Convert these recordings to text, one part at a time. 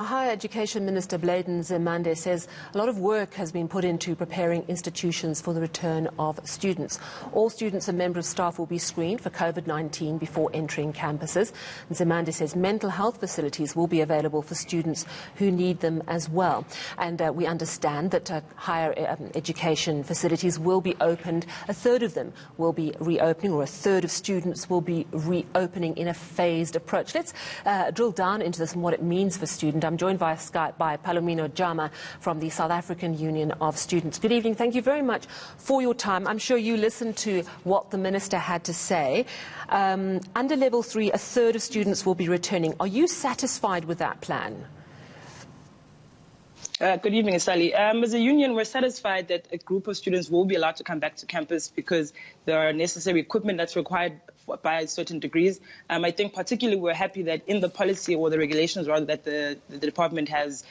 Higher Education Minister Blade Nzimande says a lot of work has been put into preparing institutions for the return of students. All students and members of staff will be screened for COVID-19 before entering campuses. Nzimande says mental health facilities will be available for students who need them as well. And we understand that higher education facilities will be opened. A third of them will be reopening, or a third of students will be reopening in a phased approach. Let's drill down into this and what it means for students. I'm joined via Skype by Palomino Jama from the South African Union of Students. Good evening. Thank you very much for your time. I'm sure you listened to what the Minister had to say. Under Level 3, a third of students will be returning. Are you satisfied with that plan? Good evening, Sally. As a union, we're satisfied that a group of students will be allowed to come back to campus because there are necessary equipment that's required by certain degrees. I think particularly we're happy that in the policy or the regulations rather that the department has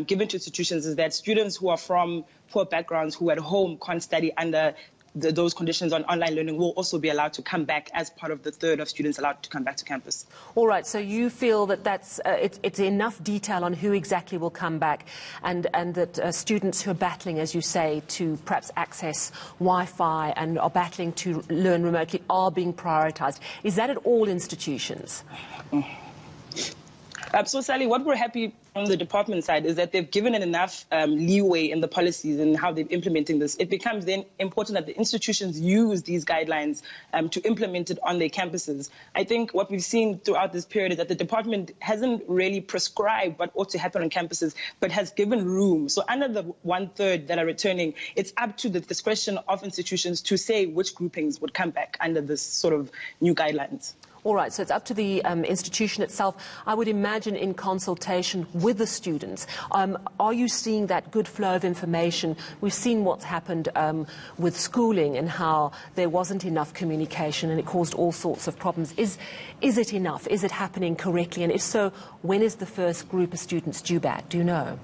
given to institutions is that students who are from poor backgrounds who at home can't study under those conditions on online learning will also be allowed to come back as part of the third of students allowed to come back to campus. All right, so you feel that it's enough detail on who exactly will come back and that students who are battling, as you say, to perhaps access Wi-Fi and are battling to learn remotely are being prioritised. Is that at all institutions? So, Sally, what we're happy from the department side is that they've given it enough leeway in the policies and how they're implementing this. It becomes then important that the institutions use these guidelines to implement it on their campuses. I think what we've seen throughout this period is that the department hasn't really prescribed what ought to happen on campuses, but has given room. So under the 1/3 that are returning, it's up to the discretion of institutions to say which groupings would come back under this sort of new guidelines. All right, so it's up to the institution itself, I would imagine, in consultation with the students. Are you seeing that good flow of information? We've seen what's happened with schooling and how there wasn't enough communication and it caused all sorts of problems. Is it enough? Is it happening correctly? And if so, when is the first group of students due back? Do you know?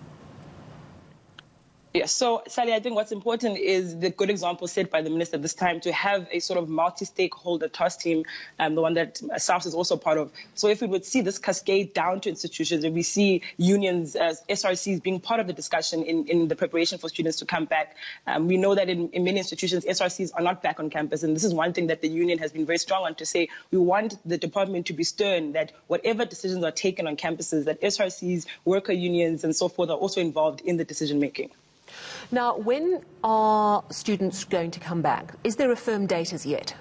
Yes, so Sally, I think what's important is the good example set by the Minister this time to have a sort of multi-stakeholder task team, the one that SAFS is also part of. So if we would see this cascade down to institutions, if we see unions, SRCs being part of the discussion in the preparation for students to come back, we know that in many institutions, SRCs are not back on campus. And this is one thing that the union has been very strong on, to say we want the department to be stern, that whatever decisions are taken on campuses, that SRCs, worker unions and so forth are also involved in the decision making. Now, when are students going to come back? Is there a firm date as yet?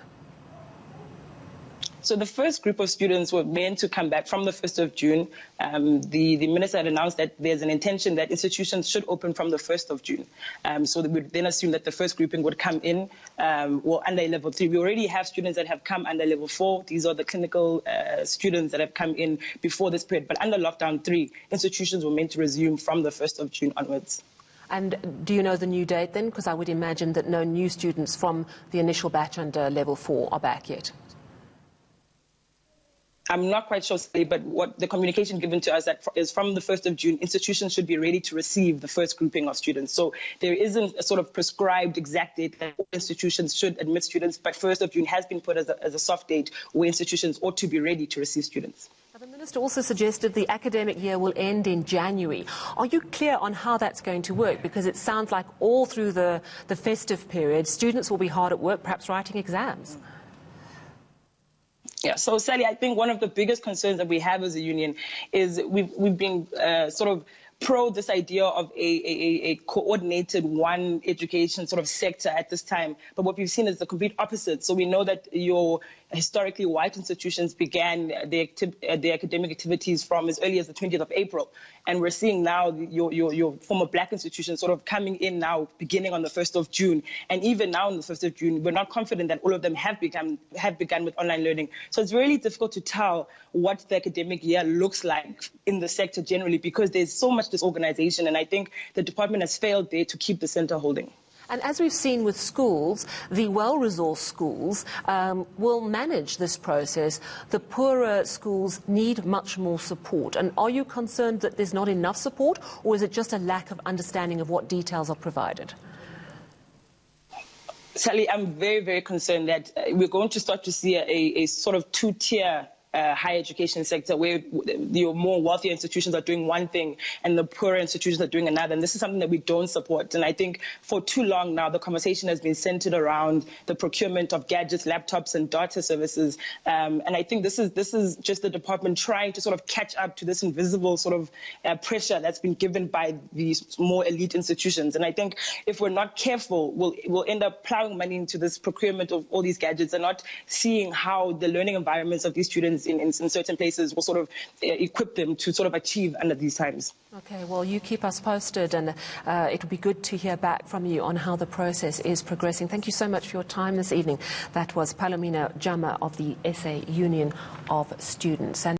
So the first group of students were meant to come back from the 1st of June. The minister had announced that there's an intention that institutions should open from the 1st of June. So we would then assume that the first grouping would come in under level 3. We already have students that have come under level 4. These are the clinical students that have come in before this period. But under lockdown 3, institutions were meant to resume from the 1st of June onwards. And do you know the new date then? Because I would imagine that no new students from the initial batch under level 4 are back yet. I'm not quite sure, but what the communication given to us is from the 1st of June, institutions should be ready to receive the first grouping of students. So there isn't a sort of prescribed exact date that all institutions should admit students, but 1st of June has been put as a soft date where institutions ought to be ready to receive students. The Minister also suggested the academic year will end in January. Are you clear on how that's going to work? Because it sounds like all through the festive period, students will be hard at work, perhaps writing exams. Yeah, so Sally, I think one of the biggest concerns that we have as a union is we've been sort of pro this idea of a coordinated one education sort of sector at this time. But what we've seen is the complete opposite. So we know that your historically white institutions began their academic activities from as early as the 20th of April. And we're seeing now your former black institutions sort of coming in now, beginning on the 1st of June. And even now on the 1st of June, we're not confident that all of them have begun with online learning. So it's really difficult to tell what the academic year looks like in the sector generally, because there's so much disorganization. And I think the department has failed there to keep the center holding. And as we've seen with schools, the well-resourced schools will manage this process. The poorer schools need much more support. And are you concerned that there's not enough support, or is it just a lack of understanding of what details are provided? Sally, I'm very, very concerned that we're going to start to see a sort of two-tier higher education sector, where the more wealthier institutions are doing one thing and the poorer institutions are doing another. And this is something that we don't support. And I think for too long now, the conversation has been centered around the procurement of gadgets, laptops, and data services. And I think this is just the department trying to sort of catch up to this invisible sort of pressure that's been given by these more elite institutions. And I think if we're not careful, we'll end up plowing money into this procurement of all these gadgets and not seeing how the learning environments of these students in certain places will sort of equip them to sort of achieve under these times. Okay, well, you keep us posted, and it would be good to hear back from you on how the process is progressing. Thank you so much for your time this evening. That was Palomino Jama of the SA Union of Students.